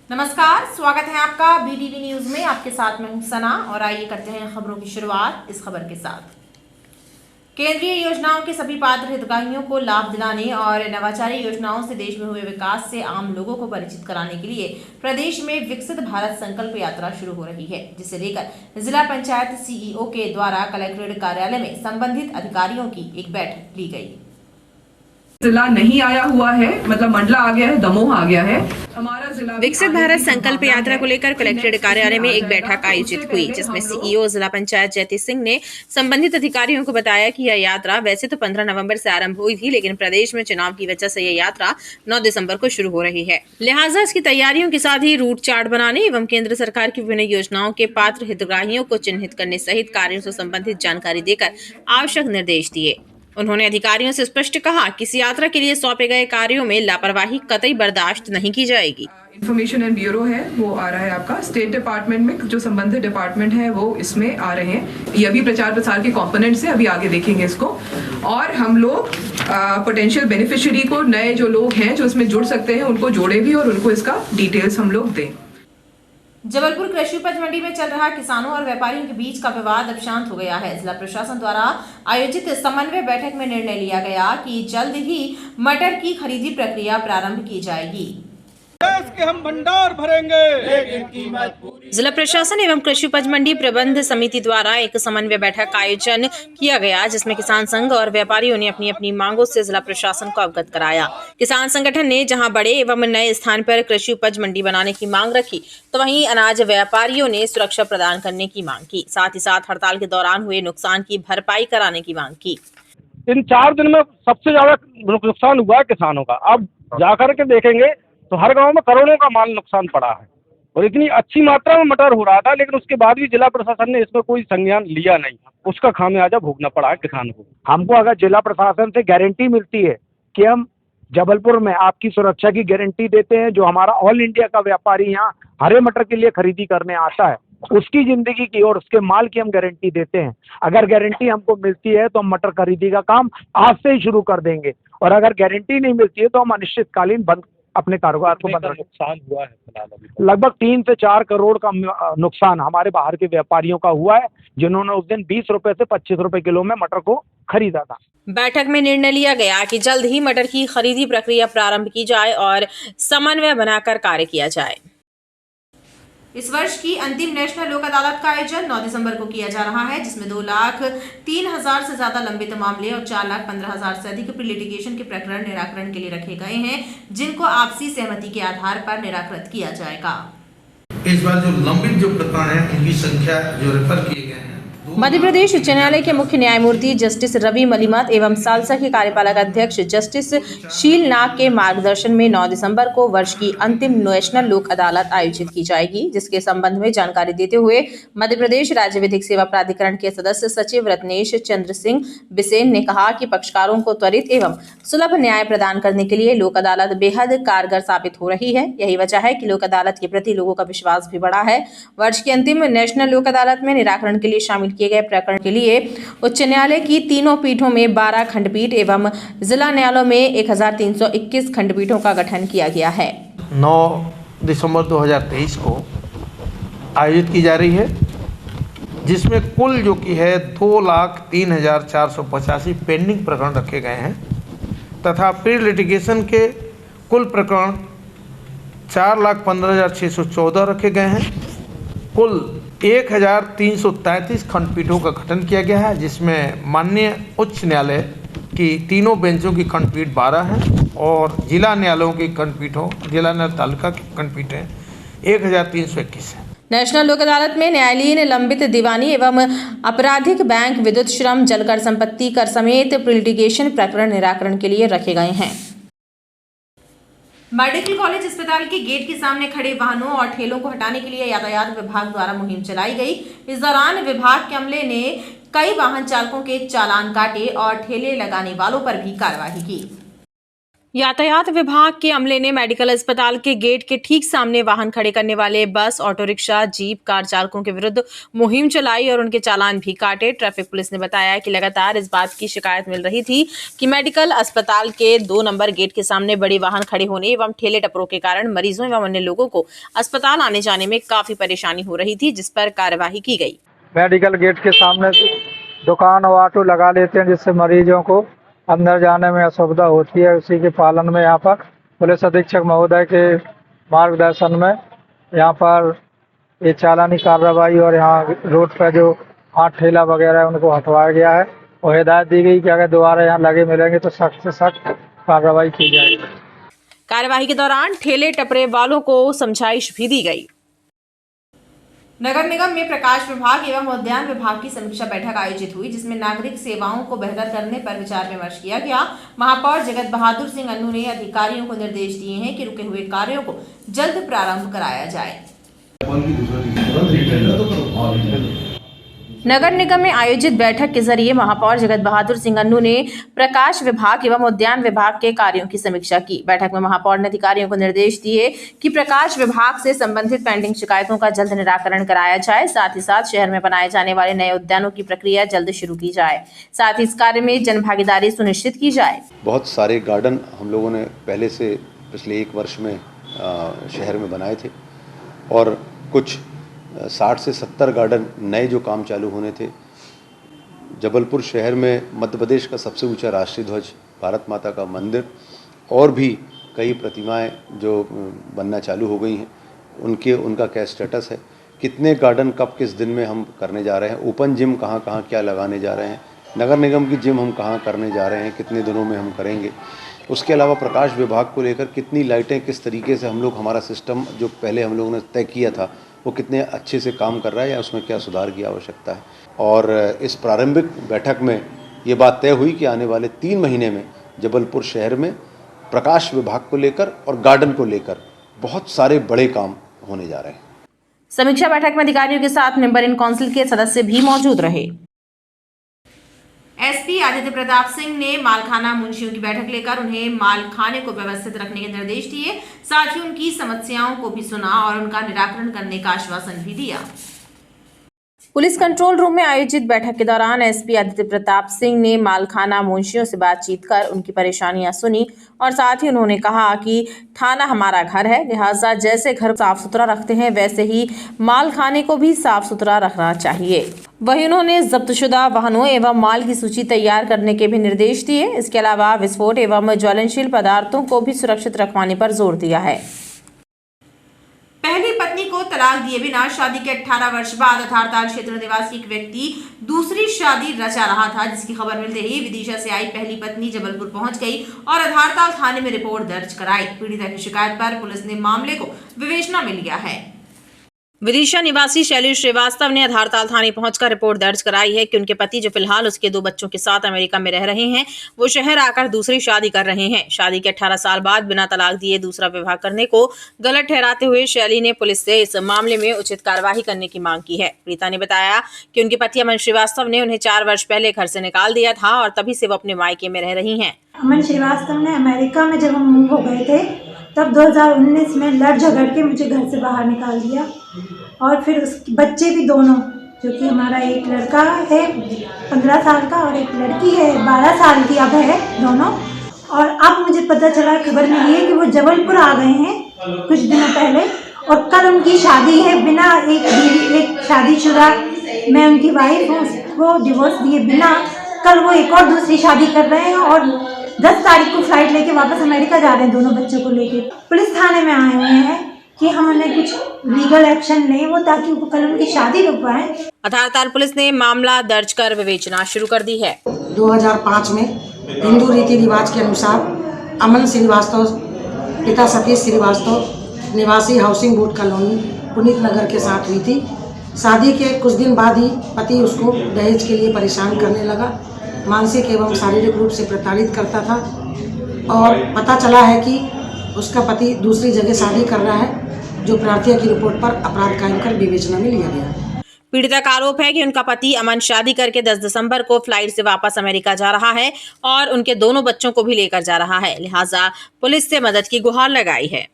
नमस्कार, स्वागत है आपका बीडीवी न्यूज में। आपके साथ में हूं सना और आइए करते हैं खबरों की शुरुआत इस खबर के साथ। केंद्रीय योजनाओं के सभी पात्र हितग्राहियों को लाभ दिलाने और नवाचारी योजनाओं से देश में हुए विकास से आम लोगों को परिचित कराने के लिए प्रदेश में विकसित भारत संकल्प यात्रा शुरू हो रही है, जिसे लेकर जिला पंचायत सीईओ के द्वारा कलेक्ट्रेट कार्यालय में संबंधित अधिकारियों की एक बैठक ली गई। जिला नहीं आया हुआ है, मतलब मंडला आ गया है, दमोह आ गया है। हमारा जिला विकसित भारत संकल्प यात्रा को लेकर कलेक्ट्रेट कार्यालय में एक बैठक आयोजित हुई, जिसमें सीईओ जिला पंचायत जयती सिंह ने संबंधित अधिकारियों को बताया कि यह यात्रा वैसे तो 15 नवंबर से आरंभ हुई थी, लेकिन प्रदेश में चुनाव की वजह से यह यात्रा 9 दिसंबर को शुरू हो रही है। लिहाजा इसकी तैयारियों के साथ ही रूट चार्ट बनाने एवं केंद्र सरकार की विभिन्न योजनाओं के पात्र हितग्राहियों को चिन्हित करने सहित कार्यों से संबंधित जानकारी देकर आवश्यक निर्देश दिए। उन्होंने अधिकारियों से स्पष्ट कहा कि इस यात्रा के लिए सौंपे गए कार्यों में लापरवाही कतई बर्दाश्त नहीं की जाएगी। इंफॉर्मेशन एंड ब्यूरो है, वो आ रहा है आपका स्टेट डिपार्टमेंट में, जो संबंधित डिपार्टमेंट है वो इसमें आ रहे हैं। ये अभी प्रचार प्रसार के कंपोनेंट्स है, अभी आगे देखेंगे इसको। और हम लोग पोटेंशियल बेनिफिशियरी को, नए जो लोग हैं जो इसमें जुड़ सकते हैं, उनको जोड़े भी और उनको इसका डिटेल्स हम लोग दें। जबलपुर कृषि उपज मंडी में चल रहा किसानों और व्यापारियों के बीच का विवाद अब शांत हो गया है। जिला प्रशासन द्वारा आयोजित समन्वय बैठक में निर्णय लिया गया कि जल्द ही मटर की खरीदी प्रक्रिया प्रारंभ की जाएगी। देश के हम भंडार भरेंगे, लेकिन कीमत पूरी। जिला प्रशासन एवं कृषि उपज मंडी प्रबंध समिति द्वारा एक समन्वय बैठक का आयोजन किया गया, जिसमें किसान संघ और व्यापारियों ने अपनी अपनी मांगों से जिला प्रशासन को अवगत कराया। किसान संगठन ने जहां बड़े एवं नए स्थान पर कृषि उपज मंडी बनाने की मांग रखी, तो वहीं अनाज व्यापारियों ने सुरक्षा प्रदान करने की मांग की। साथ ही साथ हड़ताल के दौरान हुए नुकसान की भरपाई कराने की मांग की। इन 4 दिन में सबसे ज्यादा नुकसान हुआ है किसानों का। अब जाकर के देखेंगे तो हर गांव में करोड़ों का माल नुकसान पड़ा है और इतनी अच्छी मात्रा में मटर हो रहा था, लेकिन उसके बाद भी जिला प्रशासन ने इसमें कोई संज्ञान लिया नहीं। उसका खामियाजा भोगना पड़ा है किसान को। हमको अगर जिला प्रशासन से गारंटी मिलती है कि हम जबलपुर में आपकी सुरक्षा की गारंटी देते हैं, जो हमारा ऑल इंडिया का व्यापारी यहाँ हरे मटर के लिए खरीदी करने आता है, उसकी जिंदगी की और उसके माल की हम गारंटी देते हैं। अगर गारंटी हमको मिलती है तो हम मटर खरीदी का काम आज से ही शुरू कर देंगे, और अगर गारंटी नहीं मिलती है तो हम अनिश्चितकालीन बंद अपने कारोबार को बंद रखेंगे। नुकसान हुआ है लगभग 3 से 4 करोड़ का नुकसान हमारे बाहर के व्यापारियों का हुआ है, जिन्होंने उस दिन 20 रुपए से 25 रुपए किलो में मटर को खरीदा था। बैठक में निर्णय लिया गया कि जल्द ही मटर की खरीदी प्रक्रिया प्रारंभ की जाए और समन्वय बनाकर कार्य किया जाए। इस वर्ष की अंतिम नेशनल लोक अदालत का आयोजन 9 दिसंबर को किया जा रहा है, जिसमें 2,03,000 से ज्यादा लंबित मामले और 4,15,000 से अधिक प्री लिटिगेशन के प्रकरण निराकरण के लिए रखे गए हैं, जिनको आपसी सहमति के आधार पर निराकृत किया जाएगा। इस बार जो लंबित जो प्रकरण है उनकी संख्या जो रेफर किए गए हैं, मध्य प्रदेश उच्च न्यायालय के मुख्य न्यायमूर्ति जस्टिस रवि मलिमत एवं सालसा के कार्यपालक अध्यक्ष जस्टिस शील नाग के मार्गदर्शन में 9 दिसंबर को वर्ष की अंतिम नेशनल लोक अदालत आयोजित की जाएगी, जिसके संबंध में जानकारी देते हुए मध्य प्रदेश राज्य विधिक सेवा प्राधिकरण के सदस्य सचिव रत्नेश चंद्र सिंह बिसेन ने कहा कि पक्षकारों को त्वरित एवं सुलभ न्याय प्रदान करने के लिए लोक अदालत बेहद कारगर साबित हो रही है। यही वजह है कि लोक अदालत के प्रति लोगों का विश्वास भी बढ़ा है। वर्ष की अंतिम नेशनल लोक अदालत में निराकरण के लिए शामिल किए गए प्रकरण के लिए उच्च न्यायालय की तीनों पीठों में 12 खंडपीठ एवं जिला न्यायालयों में 1321 खंडपीठों का गठन किया गया है। 9 दिसंबर 2023 को आयोजित की जा रही है, जिसमें कुल जो कि है 2,03,485 पेंडिंग प्रकरण रखे गए हैं तथा प्री लिटिगेशन के कुल प्रकरण 4,15,614 रखे गए हैं। कुल 1,333 खंडपीठों का गठन किया गया है, जिसमें माननीय उच्च न्यायालय की तीनों बेंचों की खंडपीठ 12 हैं और जिला न्यायालयों की खंडपीठों, जिला न्याय तालिका की खंडपीठें 1,321 हैं। नेशनल लोक अदालत में न्यायालयीन, लंबित, दीवानी एवं आपराधिक, बैंक, विद्युत, श्रम, जलकर, संपत्ति कर समेत प्री लिटिगेशन प्रकरण निराकरण के लिए रखे गए हैं। मेडिकल कॉलेज अस्पताल के गेट के सामने खड़े वाहनों और ठेलों को हटाने के लिए यातायात विभाग द्वारा मुहिम चलाई गई। इस दौरान विभाग के अमले ने कई वाहन चालकों के चालान काटे और ठेले लगाने वालों पर भी कार्रवाई की। यातायात विभाग के अमले ने मेडिकल अस्पताल के गेट के ठीक सामने वाहन खड़े करने वाले बस, ऑटो रिक्शा, जीप, कार चालकों के विरुद्ध मुहिम चलाई और उनके चालान भी काटे। ट्रैफिक पुलिस ने बताया कि लगातार इस बात की शिकायत मिल रही थी कि मेडिकल अस्पताल के 2 नंबर गेट के सामने बड़े वाहन खड़े होने एवं ठेले टपरों के कारण मरीजों एवं अन्य लोगों को अस्पताल आने जाने में काफी परेशानी हो रही थी, जिस पर कार्यवाही की गई। मेडिकल गेट के सामने दुकान और ऑटो लगा लेते हैं, जिससे मरीजों को अंदर जाने में असुविधा होती है। उसी के पालन में यहाँ पर पुलिस अधीक्षक महोदय के मार्गदर्शन में यहाँ पर ये चालानी कार्रवाई और यहाँ रोड पर जो हाथ ठेला वगैरह है उनको हटवाया गया है और हिदायत दी गई कि अगर दोबारा यहाँ लगे मिलेंगे तो सख्त से सख्त कार्रवाई की जाएगी। कार्यवाही के दौरान ठेले टपरे वालों को समझाइश भी दी गई। नगर निगम में प्रकाश विभाग एवं उद्यान विभाग की समीक्षा बैठक आयोजित हुई, जिसमें नागरिक सेवाओं को बेहतर करने पर विचार विमर्श किया गया। महापौर जगत बहादुर सिंह अन्नू ने अधिकारियों को निर्देश दिए हैं कि रुके हुए कार्यों को जल्द प्रारंभ कराया जाए। नगर निगम में आयोजित बैठक के जरिए महापौर जगत बहादुर सिंह अन्नू ने प्रकाश विभाग एवं उद्यान विभाग के कार्यों की समीक्षा की। बैठक में महापौर ने अधिकारियों को निर्देश दिए कि प्रकाश विभाग से संबंधित पेंडिंग शिकायतों का जल्द निराकरण कराया जाए। साथ ही साथ शहर में बनाए जाने वाले नए उद्यानों की प्रक्रिया जल्द शुरू की जाए। साथ ही इस कार्य में जनभागीदारी सुनिश्चित की जाए। बहुत सारे गार्डन हम लोगों ने पहले से पिछले 1 वर्ष में शहर में बनाए थे और कुछ 60 से 70 गार्डन नए जो काम चालू होने थे। जबलपुर शहर में मध्य प्रदेश का सबसे ऊंचा राष्ट्रीय ध्वज, भारत माता का मंदिर और भी कई प्रतिमाएं जो बनना चालू हो गई हैं, उनका क्या स्टेटस है, कितने गार्डन कब किस दिन में हम करने जा रहे हैं, ओपन जिम कहाँ कहाँ क्या लगाने जा रहे हैं, नगर निगम की जिम हम कहाँ करने जा रहे हैं, कितने दिनों में हम करेंगे। उसके अलावा प्रकाश विभाग को लेकर कितनी लाइटें, किस तरीके से हम लोग हमारा सिस्टम जो पहले हम लोगों ने तय किया था वो कितने अच्छे से काम कर रहा है या उसमें क्या सुधार की आवश्यकता है। और इस प्रारंभिक बैठक में ये बात तय हुई कि आने वाले 3 महीने में जबलपुर शहर में प्रकाश विभाग को लेकर और गार्डन को लेकर बहुत सारे बड़े काम होने जा रहे हैं। समीक्षा बैठक में अधिकारियों के साथ मेंबर इन काउंसिल के सदस्य भी मौजूद रहे। एसपी आदित्य प्रताप सिंह ने मालखाना मुंशियों की बैठक लेकर उन्हें मालखाने को व्यवस्थित रखने के निर्देश दिए। साथ ही उनकी समस्याओं को भी सुना और उनका निराकरण करने का आश्वासन भी दिया। पुलिस कंट्रोल रूम में आयोजित बैठक के दौरान एसपी आदित्य प्रताप सिंह ने मालखाना मुंशियों से बातचीत कर उनकी परेशानियां सुनी और साथ ही उन्होंने कहा कि थाना हमारा घर है, लिहाजा जैसे घर साफ सुथरा रखते हैं वैसे ही मालखाने को भी साफ सुथरा रखना चाहिए। वहीं उन्होंने जब्तशुदा वाहनों एवं माल की सूची तैयार करने के भी निर्देश दिए। इसके अलावा विस्फोट एवं ज्वलनशील पदार्थों को भी सुरक्षित रखवाने पर जोर दिया है। पहली पत्नी को तलाक दिए बिना शादी के 18 वर्ष बाद अधारताल क्षेत्र निवासी एक व्यक्ति दूसरी शादी रचा रहा था, जिसकी खबर मिलते ही विदिशा से आई पहली पत्नी जबलपुर पहुंच गई और अधारताल थाने में रिपोर्ट दर्ज कराई। पीड़िता की शिकायत पर पुलिस ने मामले को विवेचना में लिया है। विदिशा निवासी शैलेश श्रीवास्तव ने आधारताल थाने पहुंचकर रिपोर्ट दर्ज कराई है कि उनके पति जो फिलहाल उसके 2 बच्चों के साथ अमेरिका में रह रहे हैं, वो शहर आकर दूसरी शादी कर रहे हैं। शादी के 18 साल बाद बिना तलाक दिए दूसरा विवाह करने को गलत ठहराते हुए शैली ने पुलिस से इस मामले में उचित कार्यवाही करने की मांग की है। पीड़िता ने बताया कि उनके पति अमन श्रीवास्तव ने उन्हें 4 वर्ष पहले घर से निकाल दिया था और तभी से वो अपने मायके में रह रही हैं। अमन श्रीवास्तव ने अमेरिका में जब हम मूव हो गए थे तब 2019 में लड़ झगड़ के मुझे घर से बाहर निकाल दिया और फिर उसके बच्चे भी दोनों, जो कि हमारा एक लड़का है 15 साल का और एक लड़की है 12 साल की अब है दोनों। और अब मुझे पता चला, खबर मिली है कि वो जबलपुर आ गए हैं कुछ दिनों पहले और कल उनकी शादी है बिना एक शादीशुदा, मैं उनकी वाइफ हूँ, उसको डिवोर्स दिए बिना कल वो एक और दूसरी शादी कर रहे हैं और 10 तारीख को फ्लाइट लेके वापस अमेरिका जा रहे हैं दोनों बच्चों को लेके। पुलिस थाने में आए हुए हैं कि हम उन्हें कुछ लीगल एक्शन लें वो, ताकि उनको कल उनकी शादी रुकवाएं। आधारताल पुलिस ने मामला दर्ज कर विवेचना शुरू कर दी है। 2005 में हिंदू रीति रिवाज के अनुसार अमन श्रीवास्तव पिता सतीश श्रीवास्तव निवासी हाउसिंग बोर्ड कॉलोनी पुनीत नगर के साथ हुई थी। शादी के कुछ दिन बाद ही पति उसको दहेज के लिए परेशान करने लगा, मानसिक एवं शारीरिक रूप से प्रताड़ित करता था और पता चला है कि उसका पति दूसरी जगह शादी कर रहा है, जो प्रार्थना की रिपोर्ट पर अपराध कायम कर विवेचना में लिया गया। पीड़िता का आरोप है कि उनका पति अमन शादी करके 10 दिसंबर को फ्लाइट से वापस अमेरिका जा रहा है और उनके दोनों बच्चों को भी लेकर जा रहा है, लिहाजा पुलिस से मदद की गुहार लगाई है।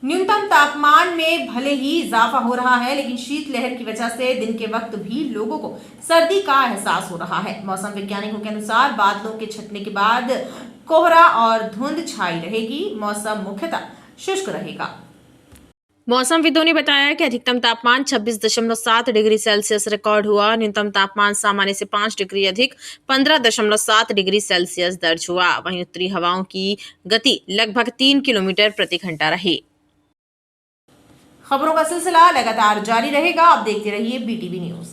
न्यूनतम तापमान में भले ही इजाफा हो रहा है, लेकिन शीतलहर की वजह से दिन के वक्त भी लोगों को सर्दी का एहसास हो रहा है। मौसम वैज्ञानिकों के अनुसार बादलों के छटने के बाद कोहरा और धुंध छाई रहेगी। मौसम मुख्यतः शुष्क रहेगा। मौसमविदों ने बताया कि अधिकतम तापमान 26.7 डिग्री सेल्सियस रिकॉर्ड हुआ। न्यूनतम तापमान सामान्य से 5 डिग्री अधिक 15.7 डिग्री सेल्सियस दर्ज हुआ। वहीं उत्तरी हवाओं की गति लगभग 3 किलोमीटर प्रति घंटा रही। खबरों का सिलसिला लगातार जारी रहेगा। आप देखते रहिए BTV न्यूज।